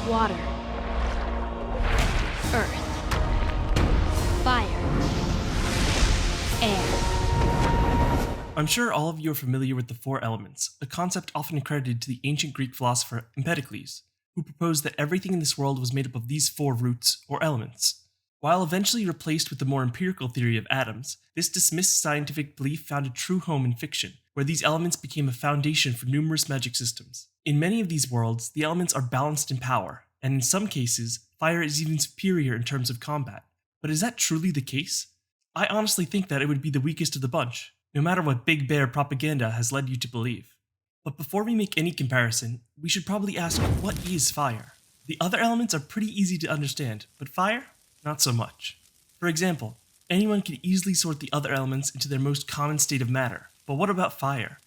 water, earth, fire, air. I'm sure all of you are familiar with the four elements, a concept often credited to the ancient Greek philosopher Empedocles, who proposed that everything in this world was made up of these four roots, or elements. While eventually replaced with the more empirical theory of atoms, this dismissed scientific belief found a true home in fiction, where these elements became a foundation for numerous magic systems. In many of these worlds, the elements are balanced in power, and in some cases, fire is even superior in terms of combat. But is that truly the case? I honestly think that it would be the weakest of the bunch, no matter what big bear propaganda has led you to believe. But before we make any comparison, we should probably ask, what is fire? The other elements are pretty easy to understand, but fire? Not so much. For example, anyone can easily sort the other elements into their most common state of matter, but what about fire?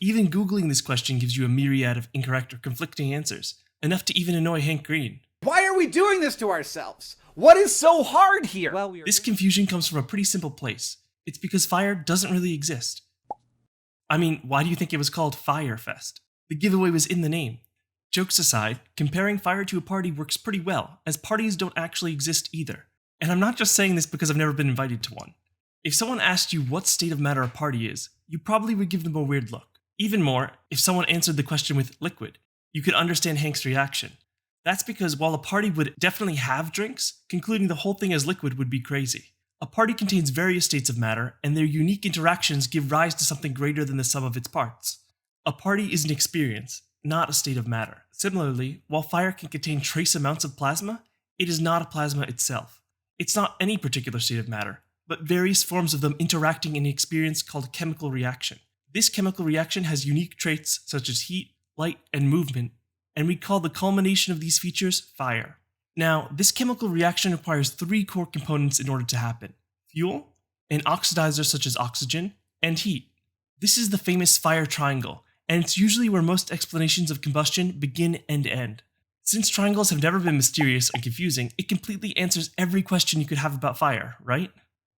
Even Googling this question gives you a myriad of incorrect or conflicting answers, enough to even annoy Hank Green. Why are we doing this to ourselves? What is so hard here? This confusion comes from a pretty simple place. It's because fire doesn't really exist. I mean, why do you think it was called Fire Fest? The giveaway was in the name. Jokes aside, comparing fire to a party works pretty well, as parties don't actually exist either. And I'm not just saying this because I've never been invited to one. If someone asked you what state of matter a party is, you probably would give them a weird look. Even more, if someone answered the question with liquid, you could understand Hank's reaction. That's because while a party would definitely have drinks, concluding the whole thing as liquid would be crazy. A party contains various states of matter, and their unique interactions give rise to something greater than the sum of its parts. A party is an experience, not a state of matter. Similarly, while fire can contain trace amounts of plasma, it is not a plasma itself. It's not any particular state of matter, but various forms of them interacting in an experience called a chemical reaction. This chemical reaction has unique traits such as heat, light, and movement, and we call the culmination of these features fire. Now, this chemical reaction requires three core components in order to happen: fuel, an oxidizer such as oxygen, and heat. This is the famous fire triangle, and it's usually where most explanations of combustion begin and end. Since triangles have never been mysterious and confusing, it completely answers every question you could have about fire, right?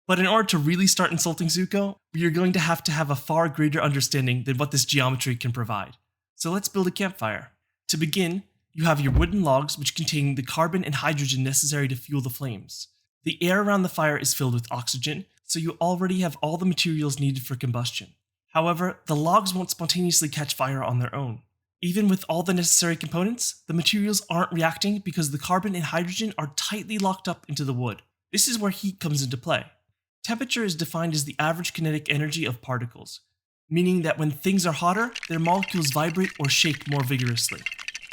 But in order to really start insulting Zuko, we are going to have a far greater understanding than what this geometry can provide. So let's build a campfire. To begin, you have your wooden logs which contain the carbon and hydrogen necessary to fuel the flames. The air around the fire is filled with oxygen, so you already have all the materials needed for combustion. However, the logs won't spontaneously catch fire on their own. Even with all the necessary components, the materials aren't reacting because the carbon and hydrogen are tightly locked up into the wood. This is where heat comes into play. Temperature is defined as the average kinetic energy of particles, meaning that when things are hotter, their molecules vibrate or shake more vigorously.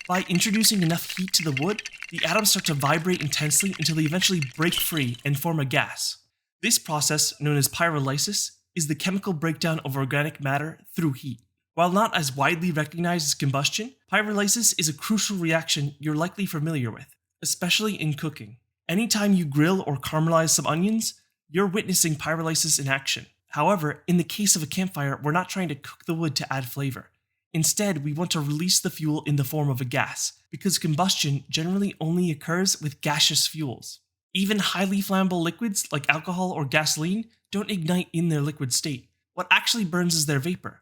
By introducing enough heat to the wood, the atoms start to vibrate intensely until they eventually break free and form a gas. This process, known as pyrolysis, is the chemical breakdown of organic matter through heat. While not as widely recognized as combustion, pyrolysis is a crucial reaction you're likely familiar with, especially in cooking. Anytime you grill or caramelize some onions, you're witnessing pyrolysis in action. However, in the case of a campfire, we're not trying to cook the wood to add flavor. Instead, we want to release the fuel in the form of a gas, because combustion generally only occurs with gaseous fuels. Even highly flammable liquids like alcohol or gasoline don't ignite in their liquid state. What actually burns is their vapor.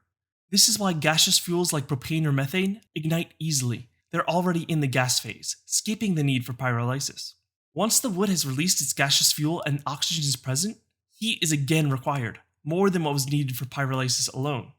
This is why gaseous fuels like propane or methane ignite easily. They're already in the gas phase, skipping the need for pyrolysis. Once the wood has released its gaseous fuel and oxygen is present, heat is again required, more than what was needed for pyrolysis alone.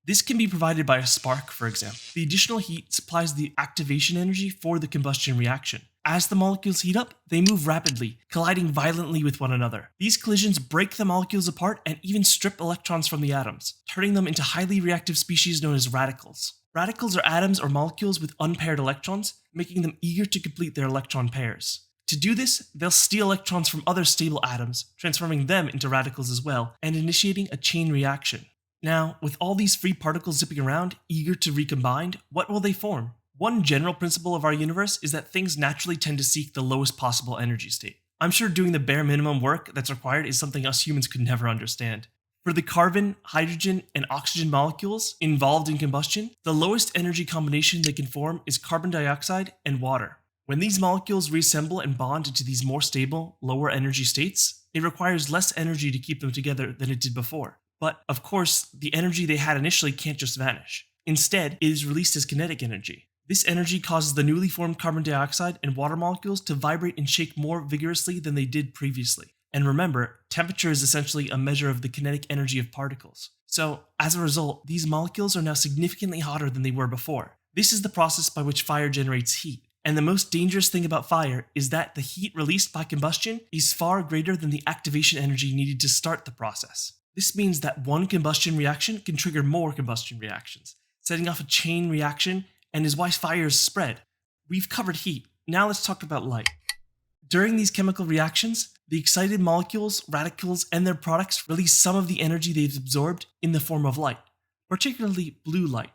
This can be provided by a spark, for example. The additional heat supplies the activation energy for the combustion reaction. As the molecules heat up, they move rapidly, colliding violently with one another. These collisions break the molecules apart and even strip electrons from the atoms, turning them into highly reactive species known as radicals. Radicals are atoms or molecules with unpaired electrons, making them eager to complete their electron pairs. To do this, they'll steal electrons from other stable atoms, transforming them into radicals as well, and initiating a chain reaction. Now, with all these free particles zipping around, eager to recombine, what will they form? One general principle of our universe is that things naturally tend to seek the lowest possible energy state. I'm sure doing the bare minimum work that's required is something us humans could never understand. For the carbon, hydrogen, and oxygen molecules involved in combustion, the lowest energy combination they can form is carbon dioxide and water. When these molecules reassemble and bond into these more stable, lower energy states, it requires less energy to keep them together than it did before. But, of course, the energy they had initially can't just vanish. Instead, it is released as kinetic energy. This energy causes the newly formed carbon dioxide and water molecules to vibrate and shake more vigorously than they did previously. And remember, temperature is essentially a measure of the kinetic energy of particles. So, as a result, these molecules are now significantly hotter than they were before. This is the process by which fire generates heat. And the most dangerous thing about fire is that the heat released by combustion is far greater than the activation energy needed to start the process. This means that one combustion reaction can trigger more combustion reactions, setting off a chain reaction, and is why fires spread. We've covered heat, now let's talk about light. During these chemical reactions, the excited molecules, radicals, and their products release some of the energy they've absorbed in the form of light, particularly blue light.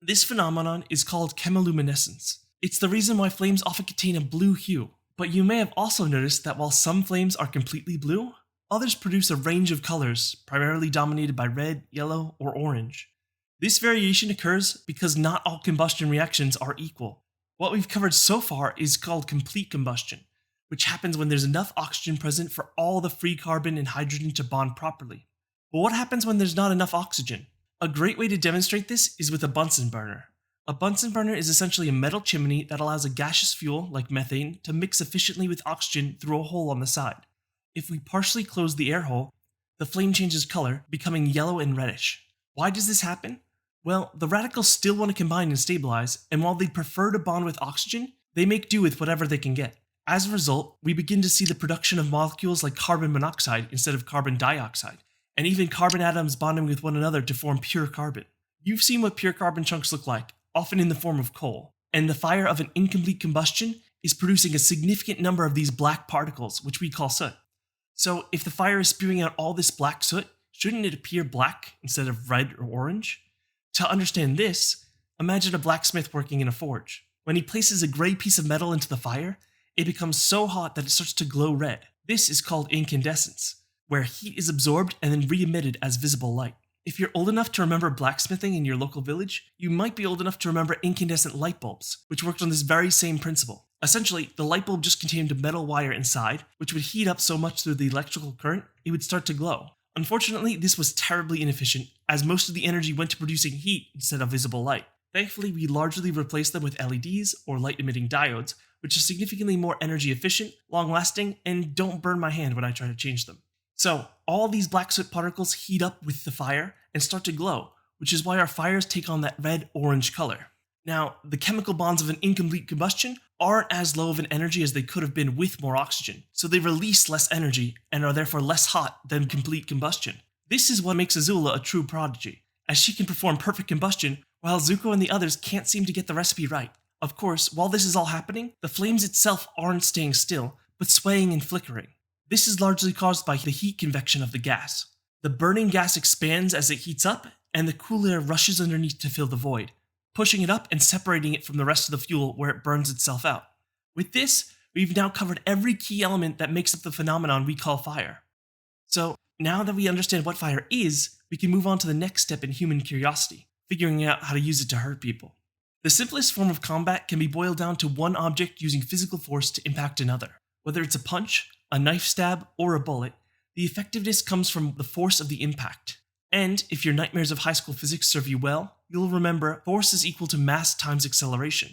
This phenomenon is called chemiluminescence. It's the reason why flames often contain a blue hue, but you may have also noticed that while some flames are completely blue, others produce a range of colors, primarily dominated by red, yellow, or orange. This variation occurs because not all combustion reactions are equal. What we've covered so far is called complete combustion, which happens when there's enough oxygen present for all the free carbon and hydrogen to bond properly. But what happens when there's not enough oxygen? A great way to demonstrate this is with a Bunsen burner. A Bunsen burner is essentially a metal chimney that allows a gaseous fuel, like methane, to mix efficiently with oxygen through a hole on the side. If we partially close the air hole, the flame changes color, becoming yellow and reddish. Why does this happen? Well, the radicals still want to combine and stabilize, and while they prefer to bond with oxygen, they make do with whatever they can get. As a result, we begin to see the production of molecules like carbon monoxide instead of carbon dioxide, and even carbon atoms bonding with one another to form pure carbon. You've seen what pure carbon chunks look like, often in the form of coal, and the fire of an incomplete combustion is producing a significant number of these black particles, which we call soot. So if the fire is spewing out all this black soot, shouldn't it appear black instead of red or orange? To understand this, imagine a blacksmith working in a forge. When he places a gray piece of metal into the fire, it becomes so hot that it starts to glow red. This is called incandescence, where heat is absorbed and then re-emitted as visible light. If you're old enough to remember blacksmithing in your local village, you might be old enough to remember incandescent light bulbs, which worked on this very same principle. Essentially, the light bulb just contained a metal wire inside, which would heat up so much through the electrical current, it would start to glow. Unfortunately, this was terribly inefficient, as most of the energy went to producing heat instead of visible light. Thankfully, we largely replaced them with LEDs, or light-emitting diodes, which are significantly more energy efficient, long-lasting, and don't burn my hand when I try to change them. So, all these black soot particles heat up with the fire and start to glow, which is why our fires take on that red-orange color. Now, the chemical bonds of an incomplete combustion aren't as low of an energy as they could have been with more oxygen, so they release less energy and are therefore less hot than complete combustion. This is what makes Azula a true prodigy, as she can perform perfect combustion while Zuko and the others can't seem to get the recipe right. Of course, while this is all happening, the flames itself aren't staying still, but swaying and flickering. This is largely caused by the heat convection of the gas. The burning gas expands as it heats up, and the cool air rushes underneath to fill the void, pushing it up and separating it from the rest of the fuel where it burns itself out. With this, we've now covered every key element that makes up the phenomenon we call fire. So, now that we understand what fire is, we can move on to the next step in human curiosity, figuring out how to use it to hurt people. The simplest form of combat can be boiled down to one object using physical force to impact another. Whether it's a punch, a knife stab, or a bullet, the effectiveness comes from the force of the impact. And if your nightmares of high school physics serve you well, you'll remember force is equal to mass times acceleration.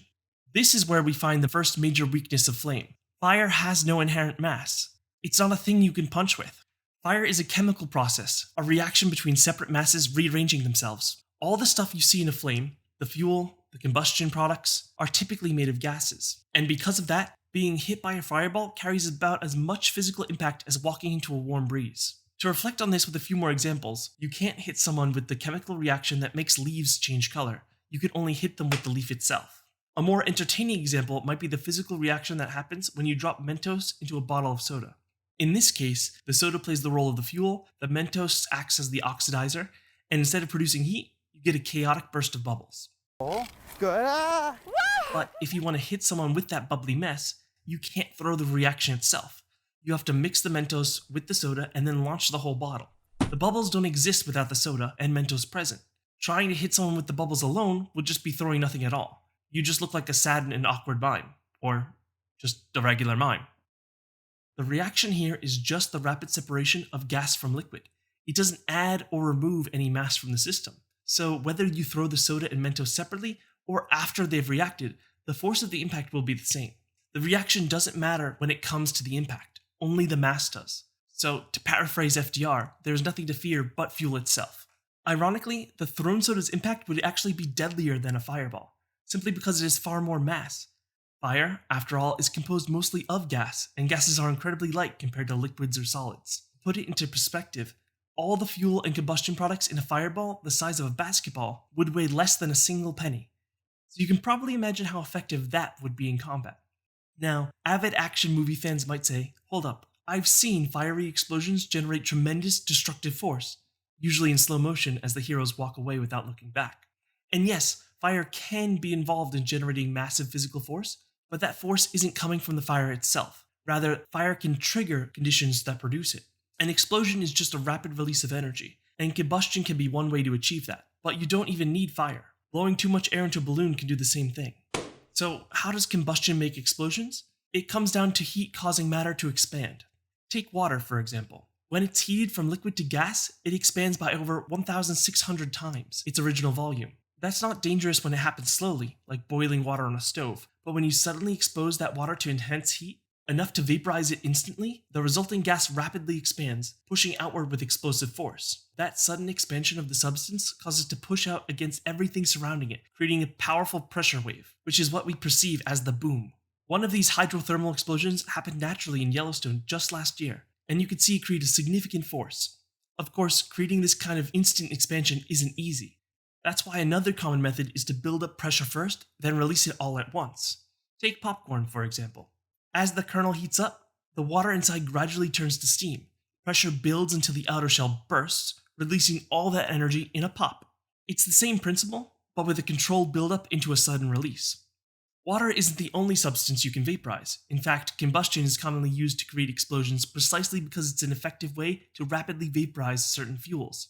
This is where we find the first major weakness of flame. Fire has no inherent mass. It's not a thing you can punch with. Fire is a chemical process, a reaction between separate masses rearranging themselves. All the stuff you see in a flame, the fuel, the combustion products, are typically made of gases. And because of that, being hit by a fireball carries about as much physical impact as walking into a warm breeze. To reflect on this with a few more examples, you can't hit someone with the chemical reaction that makes leaves change color. You can only hit them with the leaf itself. A more entertaining example might be the physical reaction that happens when you drop Mentos into a bottle of soda. In this case, the soda plays the role of the fuel, the Mentos acts as the oxidizer, and instead of producing heat, you get a chaotic burst of bubbles. Oh, good. But if you want to hit someone with that bubbly mess, you can't throw the reaction itself. You have to mix the Mentos with the soda and then launch the whole bottle. The bubbles don't exist without the soda and Mentos present. Trying to hit someone with the bubbles alone would just be throwing nothing at all. You just look like a sad and awkward mime, or just a regular mime. The reaction here is just the rapid separation of gas from liquid. It doesn't add or remove any mass from the system. So whether you throw the soda and Mentos separately, or after they've reacted, the force of the impact will be the same. The reaction doesn't matter when it comes to the impact, only the mass does. So, to paraphrase FDR, there's nothing to fear but fuel itself. Ironically, the thrown soda's impact would actually be deadlier than a fireball, simply because it has far more mass. Fire, after all, is composed mostly of gas, and gases are incredibly light compared to liquids or solids. To put it into perspective, all the fuel and combustion products in a fireball the size of a basketball would weigh less than a single penny. So you can probably imagine how effective that would be in combat. Now, avid action movie fans might say, hold up, I've seen fiery explosions generate tremendous destructive force, usually in slow motion as the heroes walk away without looking back. And yes, fire can be involved in generating massive physical force, but that force isn't coming from the fire itself. Rather, fire can trigger conditions that produce it. An explosion is just a rapid release of energy, and combustion can be one way to achieve that. But you don't even need fire. Blowing too much air into a balloon can do the same thing. So, how does combustion make explosions? It comes down to heat causing matter to expand. Take water, for example. When it's heated from liquid to gas, it expands by over 1,600 times its original volume. That's not dangerous when it happens slowly, like boiling water on a stove, but when you suddenly expose that water to intense heat, enough to vaporize it instantly, the resulting gas rapidly expands, pushing outward with explosive force. That sudden expansion of the substance causes it to push out against everything surrounding it, creating a powerful pressure wave, which is what we perceive as the boom. One of these hydrothermal explosions happened naturally in Yellowstone just last year, and you could see it create a significant force. Of course, creating this kind of instant expansion isn't easy. That's why another common method is to build up pressure first, then release it all at once. Take popcorn, for example. As the kernel heats up, the water inside gradually turns to steam. Pressure builds until the outer shell bursts, releasing all that energy in a pop. It's the same principle, but with a controlled buildup into a sudden release. Water isn't the only substance you can vaporize. In fact, combustion is commonly used to create explosions precisely because it's an effective way to rapidly vaporize certain fuels.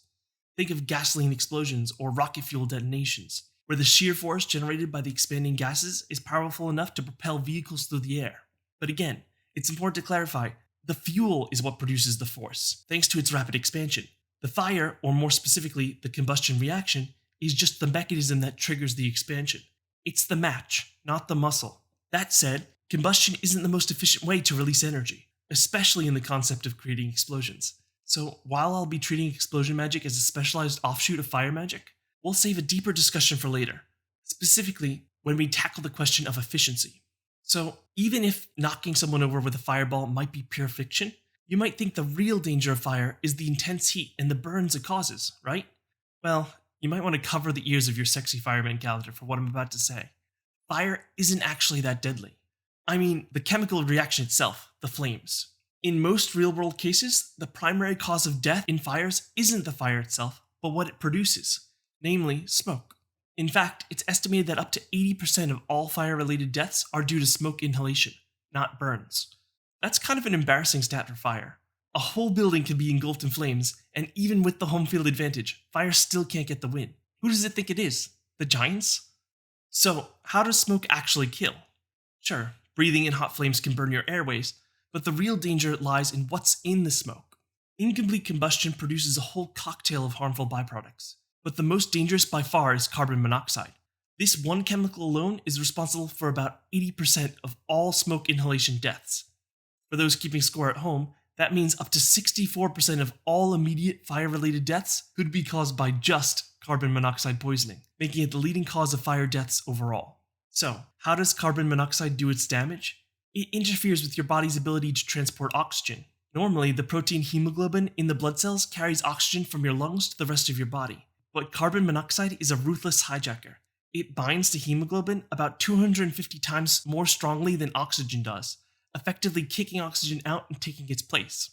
Think of gasoline explosions or rocket fuel detonations, where the sheer force generated by the expanding gases is powerful enough to propel vehicles through the air. But again, it's important to clarify, the fuel is what produces the force, thanks to its rapid expansion. The fire, or more specifically, the combustion reaction, is just the mechanism that triggers the expansion. It's the match, not the muscle. That said, combustion isn't the most efficient way to release energy, especially in the concept of creating explosions. So while I'll be treating explosion magic as a specialized offshoot of fire magic, we'll save a deeper discussion for later, specifically when we tackle the question of efficiency. So even if knocking someone over with a fireball might be pure fiction, you might think the real danger of fire is the intense heat and the burns it causes, right? Well, you might want to cover the ears of your sexy fireman calendar for what I'm about to say. Fire isn't actually that deadly. I mean, the chemical reaction itself, the flames. In most real-world cases, the primary cause of death in fires isn't the fire itself, but what it produces, namely smoke. In fact, it's estimated that up to 80% of all fire-related deaths are due to smoke inhalation, not burns. That's kind of an embarrassing stat for fire. A whole building can be engulfed in flames, and even with the home field advantage, fire still can't get the win. Who does it think it is? The Giants? So, how does smoke actually kill? Sure, breathing in hot flames can burn your airways, but the real danger lies in what's in the smoke. Incomplete combustion produces a whole cocktail of harmful byproducts, but the most dangerous by far is carbon monoxide. This one chemical alone is responsible for about 80% of all smoke inhalation deaths. For those keeping score at home, that means up to 64% of all immediate fire-related deaths could be caused by just carbon monoxide poisoning, making it the leading cause of fire deaths overall. So, how does carbon monoxide do its damage? It interferes with your body's ability to transport oxygen. Normally, the protein hemoglobin in the blood cells carries oxygen from your lungs to the rest of your body. But carbon monoxide is a ruthless hijacker. It binds to hemoglobin about 250 times more strongly than oxygen does, effectively kicking oxygen out and taking its place.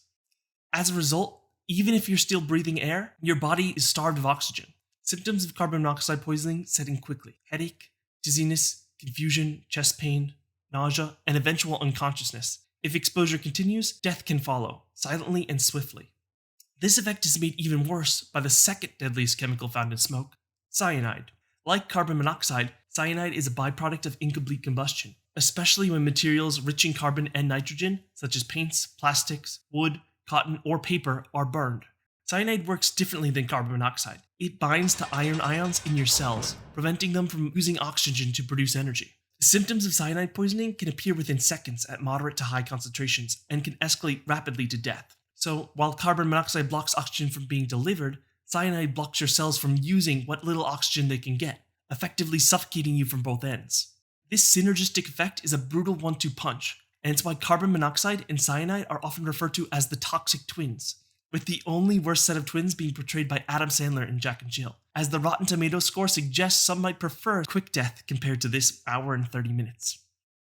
As a result, even if you're still breathing air, your body is starved of oxygen. Symptoms of carbon monoxide poisoning set in quickly: headache, dizziness, confusion, chest pain, nausea, and eventual unconsciousness. If exposure continues, death can follow, silently and swiftly. This effect is made even worse by the second deadliest chemical found in smoke, cyanide. Like carbon monoxide, cyanide is a byproduct of incomplete combustion, especially when materials rich in carbon and nitrogen, such as paints, plastics, wood, cotton, or paper, are burned. Cyanide works differently than carbon monoxide. It binds to iron ions in your cells, preventing them from using oxygen to produce energy. Symptoms of cyanide poisoning can appear within seconds at moderate to high concentrations and can escalate rapidly to death. So, while carbon monoxide blocks oxygen from being delivered, cyanide blocks your cells from using what little oxygen they can get, effectively suffocating you from both ends. This synergistic effect is a brutal 1-2 punch, and it's why carbon monoxide and cyanide are often referred to as the toxic twins, with the only worst set of twins being portrayed by Adam Sandler in Jack and Jill, as the Rotten Tomatoes score suggests some might prefer quick death compared to this hour and 30 minutes.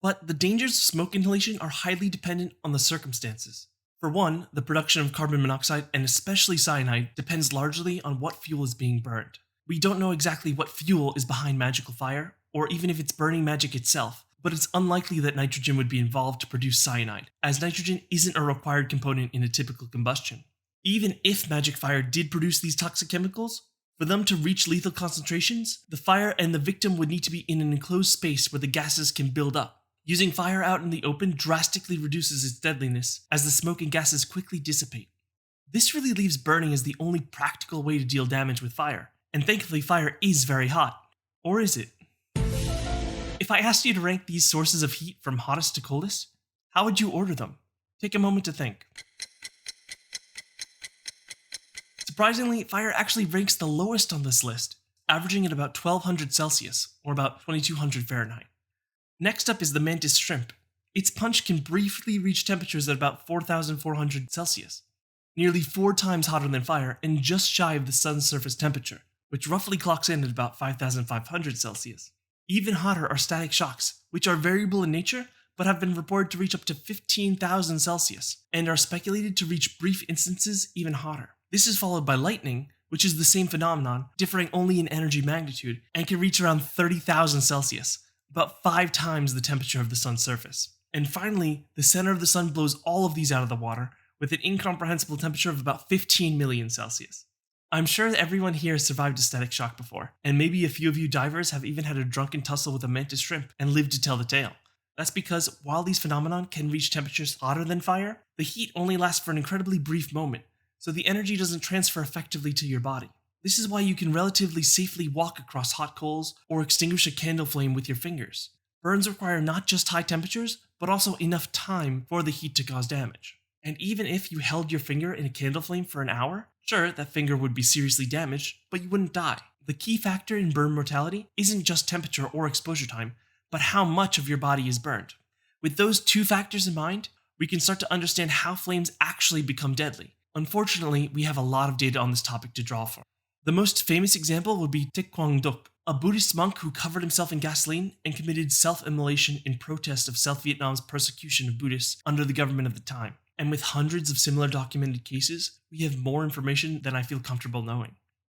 But the dangers of smoke inhalation are highly dependent on the circumstances. For one, the production of carbon monoxide, and especially cyanide, depends largely on what fuel is being burned. We don't know exactly what fuel is behind magical fire, or even if it's burning magic itself, but it's unlikely that nitrogen would be involved to produce cyanide, as nitrogen isn't a required component in a typical combustion. Even if magic fire did produce these toxic chemicals, for them to reach lethal concentrations, the fire and the victim would need to be in an enclosed space where the gases can build up. Using fire out in the open drastically reduces its deadliness, as the smoke and gases quickly dissipate. This really leaves burning as the only practical way to deal damage with fire, and thankfully fire is very hot. Or is it? If I asked you to rank these sources of heat from hottest to coldest, how would you order them? Take a moment to think. Surprisingly, fire actually ranks the lowest on this list, averaging at about 1200 Celsius, or about 2200 Fahrenheit. Next up is the mantis shrimp. Its punch can briefly reach temperatures at about 4400 Celsius, nearly 4 times hotter than fire and just shy of the sun's surface temperature, which roughly clocks in at about 5500 Celsius. Even hotter are static shocks, which are variable in nature but have been reported to reach up to 15,000 Celsius, and are speculated to reach brief instances even hotter. This is followed by lightning, which is the same phenomenon, differing only in energy magnitude, and can reach around 30,000 Celsius, about 5 times the temperature of the sun's surface. And finally, the center of the sun blows all of these out of the water, with an incomprehensible temperature of about 15 million Celsius. I'm sure that everyone here has survived a static shock before, and maybe a few of you divers have even had a drunken tussle with a mantis shrimp and lived to tell the tale. That's because while these phenomena can reach temperatures hotter than fire, the heat only lasts for an incredibly brief moment, so the energy doesn't transfer effectively to your body. This is why you can relatively safely walk across hot coals or extinguish a candle flame with your fingers. Burns require not just high temperatures, but also enough time for the heat to cause damage. And even if you held your finger in a candle flame for an hour, sure, that finger would be seriously damaged, but you wouldn't die. The key factor in burn mortality isn't just temperature or exposure time, but how much of your body is burned. With those two factors in mind, we can start to understand how flames actually become deadly. Unfortunately, we have a lot of data on this topic to draw from. The most famous example would be Thich Quang Duc, a Buddhist monk who covered himself in gasoline and committed self-immolation in protest of South Vietnam's persecution of Buddhists under the government of the time. And with hundreds of similar documented cases, we have more information than I feel comfortable knowing.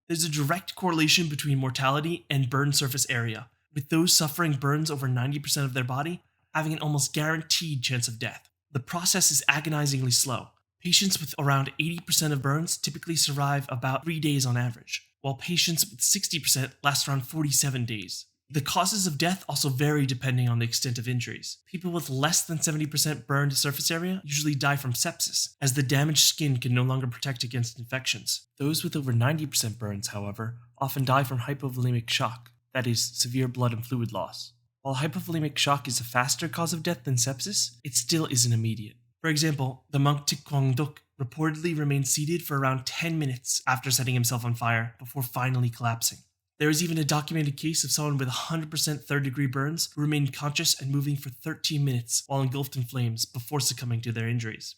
There's a direct correlation between mortality and burn surface area, with those suffering burns over 90% of their body having an almost guaranteed chance of death. The process is agonizingly slow. Patients with around 80% of burns typically survive about 3 days on average, while patients with 60% last around 47 days. The causes of death also vary depending on the extent of injuries. People with less than 70% burned surface area usually die from sepsis, as the damaged skin can no longer protect against infections. Those with over 90% burns, however, often die from hypovolemic shock, that is, severe blood and fluid loss. While hypovolemic shock is a faster cause of death than sepsis, it still isn't immediate. For example, the monk Thich Quang Duc reportedly remained seated for around 10 minutes after setting himself on fire before finally collapsing. There is even a documented case of someone with 100% third-degree burns who remained conscious and moving for 13 minutes while engulfed in flames before succumbing to their injuries.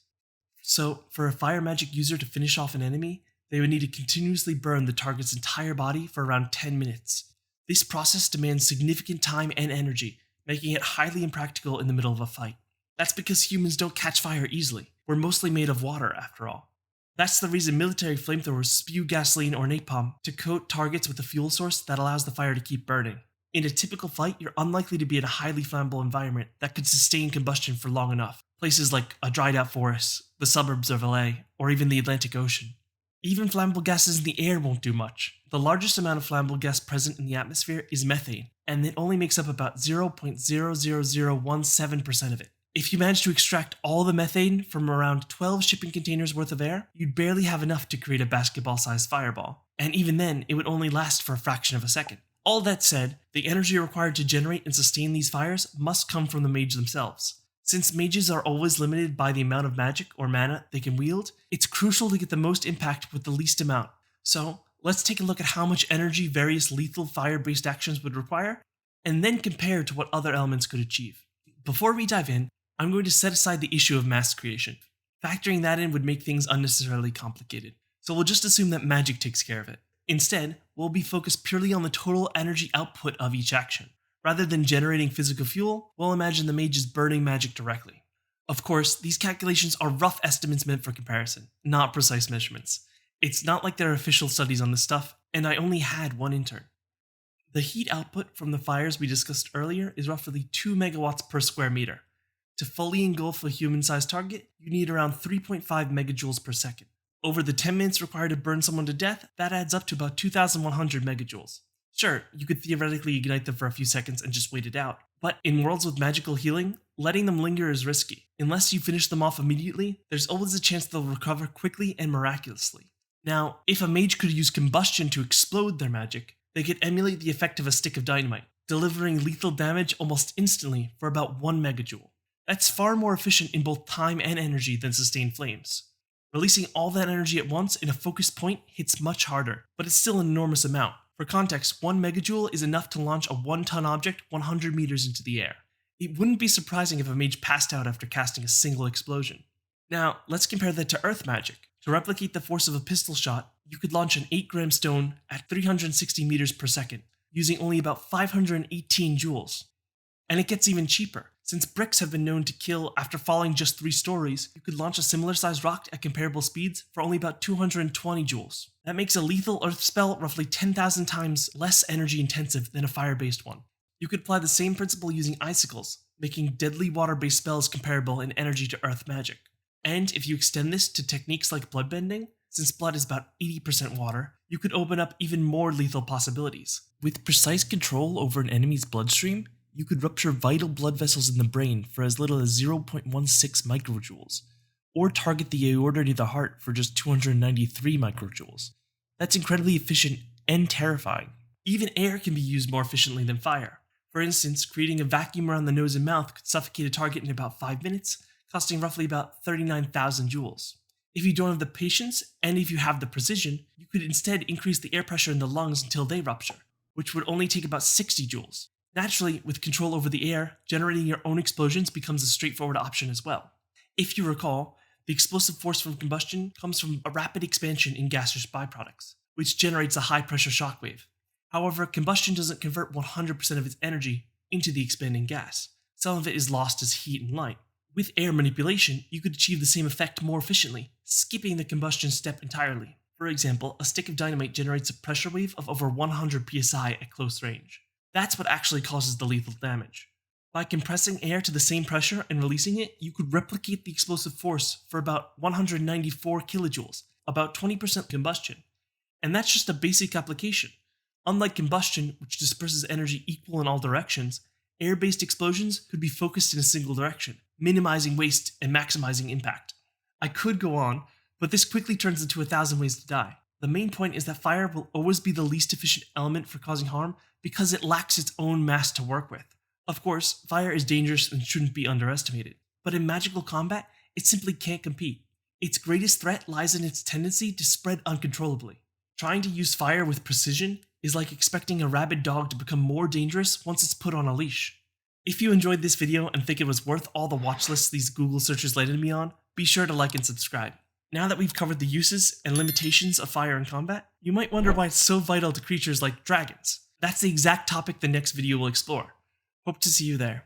So, for a fire magic user to finish off an enemy, they would need to continuously burn the target's entire body for around 10 minutes. This process demands significant time and energy, making it highly impractical in the middle of a fight. That's because humans don't catch fire easily. We're mostly made of water, after all. That's the reason military flamethrowers spew gasoline or napalm to coat targets with a fuel source that allows the fire to keep burning. In a typical fight, you're unlikely to be in a highly flammable environment that could sustain combustion for long enough. Places like a dried out forest, the suburbs of LA, or even the Atlantic Ocean. Even flammable gases in the air won't do much. The largest amount of flammable gas present in the atmosphere is methane, and it only makes up about 0.00017% of it. If you managed to extract all the methane from around 12 shipping containers worth of air, you'd barely have enough to create a basketball-sized fireball. And even then, it would only last for a fraction of a second. All that said, the energy required to generate and sustain these fires must come from the mage themselves. Since mages are always limited by the amount of magic or mana they can wield, it's crucial to get the most impact with the least amount. So, let's take a look at how much energy various lethal fire-based actions would require, and then compare to what other elements could achieve. Before we dive in, I'm going to set aside the issue of mass creation. Factoring that in would make things unnecessarily complicated, so we'll just assume that magic takes care of it. Instead, we'll be focused purely on the total energy output of each action. Rather than generating physical fuel, we'll imagine the mage is burning magic directly. Of course, these calculations are rough estimates meant for comparison, not precise measurements. It's not like there are official studies on this stuff, and I only had one intern. The heat output from the fires we discussed earlier is roughly 2 megawatts per square meter. To fully engulf a human-sized target, you need around 3.5 megajoules per second. Over the 10 minutes required to burn someone to death, that adds up to about 2,100 megajoules. Sure, you could theoretically ignite them for a few seconds and just wait it out, but in worlds with magical healing, letting them linger is risky. Unless you finish them off immediately, there's always a chance they'll recover quickly and miraculously. Now, if a mage could use combustion to explode their magic, they could emulate the effect of a stick of dynamite, delivering lethal damage almost instantly for about 1 megajoule. That's far more efficient in both time and energy than sustained flames. Releasing all that energy at once in a focused point hits much harder, but it's still an enormous amount. For context, 1 megajoule is enough to launch a 1-ton object 100 meters into the air. It wouldn't be surprising if a mage passed out after casting a single explosion. Now, let's compare that to earth magic. To replicate the force of a pistol shot, you could launch an 8-gram stone at 360 meters per second, using only about 518 joules. And it gets even cheaper. Since bricks have been known to kill after falling just 3 stories, you could launch a similar sized rock at comparable speeds for only about 220 joules. That makes a lethal earth spell roughly 10,000 times less energy intensive than a fire-based one. You could apply the same principle using icicles, making deadly water-based spells comparable in energy to earth magic. And if you extend this to techniques like bloodbending, since blood is about 80% water, you could open up even more lethal possibilities. With precise control over an enemy's bloodstream, you could rupture vital blood vessels in the brain for as little as 0.16 microjoules, or target the aorta near the heart for just 293 microjoules. That's incredibly efficient and terrifying. Even air can be used more efficiently than fire. For instance, creating a vacuum around the nose and mouth could suffocate a target in about 5 minutes, costing roughly about 39,000 joules. If you don't have the patience, and if you have the precision, you could instead increase the air pressure in the lungs until they rupture, which would only take about 60 joules. Naturally, with control over the air, generating your own explosions becomes a straightforward option as well. If you recall, the explosive force from combustion comes from a rapid expansion in gaseous byproducts, which generates a high-pressure shockwave. However, combustion doesn't convert 100% of its energy into the expanding gas. Some of it is lost as heat and light. With air manipulation, you could achieve the same effect more efficiently, skipping the combustion step entirely. For example, a stick of dynamite generates a pressure wave of over 100 psi at close range. That's what actually causes the lethal damage. By compressing air to the same pressure and releasing it, you could replicate the explosive force for about 194 kilojoules, about 20% combustion. And that's just a basic application. Unlike combustion, which disperses energy equal in all directions, air-based explosions could be focused in a single direction, minimizing waste and maximizing impact. I could go on, but this quickly turns into 1,000 ways to die. The main point is that fire will always be the least efficient element for causing harm because it lacks its own mass to work with. Of course, fire is dangerous and shouldn't be underestimated, but in magical combat, it simply can't compete. Its greatest threat lies in its tendency to spread uncontrollably. Trying to use fire with precision is like expecting a rabid dog to become more dangerous once it's put on a leash. If you enjoyed this video and think it was worth all the watch lists these Google searches landed me on, be sure to like and subscribe. Now that we've covered the uses and limitations of fire in combat, you might wonder why it's so vital to creatures like dragons. That's the exact topic the next video will explore. Hope to see you there.